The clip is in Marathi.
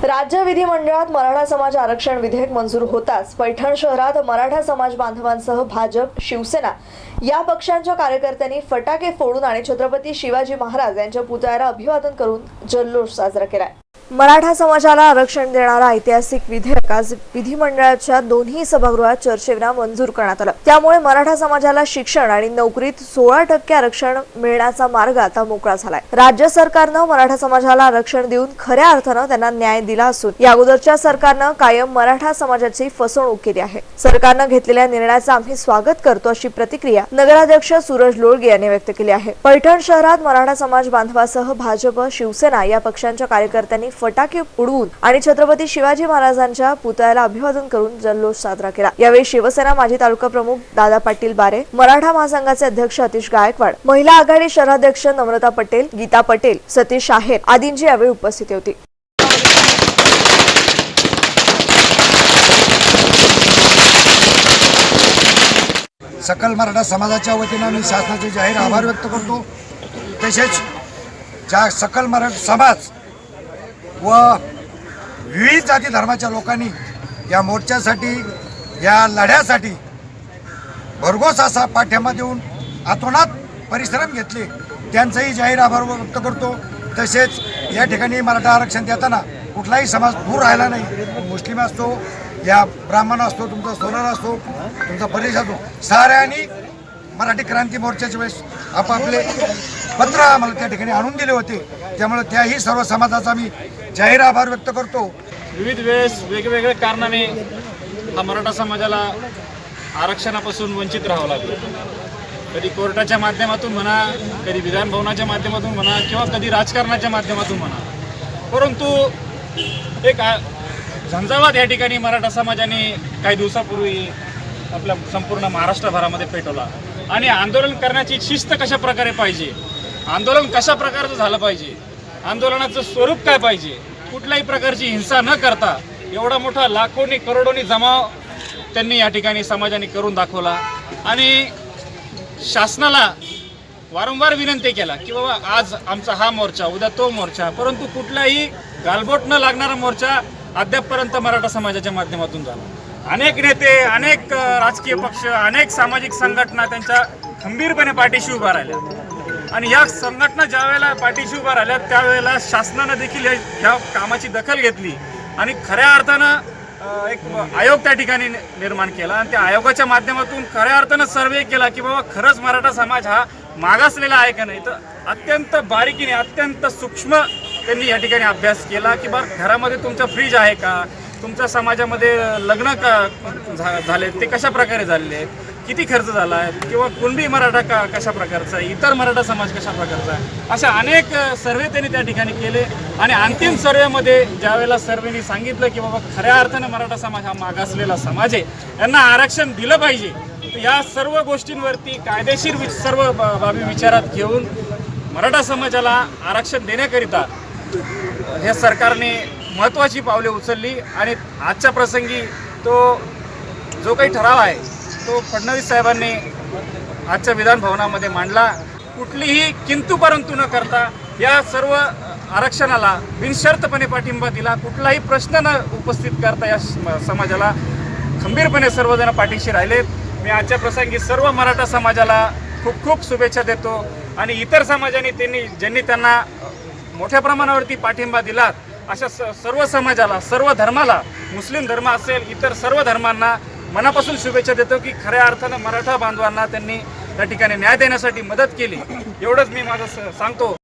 राज्य विधिमंडळात मराठा समाज आरक्षण विधेयक मंजूर होताच पैठण शहरात मराठा समाज बांधवांसह भाजप, शिवसेना या पक्षांच्या कार्यकर्त्यांनी फटाके फोडून आणि छत्रपती शिवाजी महाराज यांच्या पुतळ्याला अभिवादन करून जल्लोष साजरा केला। मराठा समाजाला आरक्षण देणारा ऐतिहासिक विधेयक आज विधिमंडळाच्या दोन्ही सभागृहात चर्चेविना मंजूर करण्यात आलं। त्यामुळे मराठा समाजाला शिक्षण आणि नोकरीत 16% आरक्षण मिळण्याचा मार्ग आता मोकळा झालाय। राज्य सरकारनं मराठा समाजाला आरक्षण देऊन खऱ्या अर्थानं त्यांना न्याय दिला असून या अगोदरच्या सरकारनं कायम मराठा समाजाची फसवणूक केली आहे। सरकारनं घेतलेल्या निर्णयाचं आम्ही स्वागत करतो अशी प्रतिक्रिया नगराध्यक्ष सूरज लोळगे यांनी व्यक्त केली आहे। पैठण शहरात मराठा समाज बांधवांसह भाजप, शिवसेना या पक्षांच्या कार्यकर्त्यांनी फटाके उडवून आणि छत्रपती शिवाजी महाराजांच्या पुतळ्याला अभिवादन करून जल्लोष साजरा केला। यावेळी शिवसेना माजी तालुका प्रमुख दादा पाटील बारे, मराठा महासंघाचे अध्यक्ष अतिश गायकवाड, महिला आघाडी शहराध्यक्ष नम्रता पटेल, गीता पटेल, सतीश आहेर आदींची यावेळी उपस्थिती होती। सकल मराठा समाजाच्या वतीने मी शासनाचे जाहीर आभार व्यक्त करतो। तसेच ज्या सकल मराठा समाज व विविध जाती धर्माच्या लोकांनी या मोर्चासाठी, या लढ्यासाठी भरघोस असा पाठिंबा देऊन अतोनात परिश्रम घेतले, त्यांचाही जाहीर आभार व्यक्त करतो। तसेच या ठिकाणी मराठा आरक्षण देताना कुठलाही समाज दूर राहिला नाही। मुस्लिम असतो, या ब्राह्मण असतो, तुमचा सोनार असतो, तुमचा परिस असतो, साऱ्यांनी मराठी क्रांती मोर्चाच्या वेळेस आपापले पत्र आम्हाला त्या ठिकाणी आणून दिले होते। त्यामुळे त्याही सर्व समाजाचा मी जाहीर आभार व्यक्त करतो। विविध वेळेस वेगवेगळ्या कारणाने हा मराठा समाजाला आरक्षणापासून वंचित राहावं लागलं। कधी कोर्टाच्या माध्यमातून म्हणा, कधी विधान भवनाच्या माध्यमातून म्हणा, किंवा कधी राजकारणाच्या माध्यमातून म्हणा। परंतु एक झंझावात या ठिकाणी मराठा समाजाने काही दिवसापूर्वी आपल्या संपूर्ण महाराष्ट्रभरामध्ये पेटवला। आणि आंदोलन करण्याची शिस्त कशा प्रकारे पाहिजे, आंदोलन कशा प्रकारचं झालं पाहिजे, आंदोलनाचं स्वरूप काय पाहिजे, कुठल्याही प्रकारची हिंसा न करता एवढा मोठा लाखोनी करोडोनी जमाव त्यांनी या ठिकाणी समाजाने करून दाखवला। आणि शासनाला वारंवार विनंती केला की बाबा आज आमचा हा मोर्चा, उद्या तो मोर्चा, परंतु कुठलाही गालबोट न लागणारा मोर्चा अद्यापपर्यंत मराठा समाजाच्या माध्यमातून झाला। अनेक नेते, अनेक राजकीय पक्ष, अनेक सामाजिक संघटना त्यांच्या खंबीरपणे पाठीशी उभा राहिल्या। आणि या संघटना ज्या वेळेला पाठीशी उभा राहिल्या त्यावेळेला शासनानं देखील ह्या कामाची दखल घेतली आणि खऱ्या अर्थानं एक आयोग त्या ठिकाणी निर्माण केला। आणि त्या आयोगाच्या माध्यमातून खऱ्या अर्थानं सर्वे केला की बाबा खरंच मराठा समाज हा मागासलेला आहे का नाही। तर अत्यंत बारीकीने, अत्यंत सूक्ष्म त्यांनी या ठिकाणी अभ्यास केला की बा घरामध्ये तुमचा फ्रीज आहे का, तुमच्या समाजामध्ये लग्न झाले ते कशा प्रकारे झालेले, किती खर्च झाला आहे, किंवा कुणबी मराठा कशा प्रकारचा आहे, इतर मराठा समाज कशा प्रकारचा आहे, अशा अनेक सर्वे त्यांनी त्या ठिकाणी केले। आणि अंतिम सर्वेमध्ये ज्यावेळेला सर्वेनी सांगितलं की बाबा खऱ्या अर्थानं मराठा समाज हा मागासलेला समाज आहे, यांना आरक्षण दिलं पाहिजे, तर या सर्व गोष्टींवरती कायदेशीर सर्व बाबी विचारात घेऊन मराठा समाजाला आरक्षण देण्याकरिता हे सरकारने महत्त्वाची पावले उचलली। आणि आजच्या प्रसंगी तो जो काही ठराव आहे तो फडणवीस साहेबांनी आजच्या विधान भवनामध्ये मांडला। कुठलीही किंतु परंतु न करता या सर्व आरक्षणाला बिनशर्तपणे पाठिंबा दिला। कुठलाही प्रश्न न उपस्थित करता या समाजाला खंबीरपणे सर्वजण पाठीशी राहिलेत। मी आजच्या प्रसंगी सर्व मराठा समाजाला खूप खूप शुभेच्छा देतो। आणि इतर समाजाने ज्यांनी त्यांना मोठ्या प्रमाणावरती पाठिंबा दिला अशा सर्व समाजाला, सर्व धर्माला, मुस्लिम धर्म असेल, इतर सर्व धर्मांना मनापासून शुभेच्छा देतो की खऱ्या अर्थानं मराठा बांधवांना त्यांनी त्या ठिकाणी न्याय देण्यासाठी मदत केली। एवढंच मी माझं सांगतो।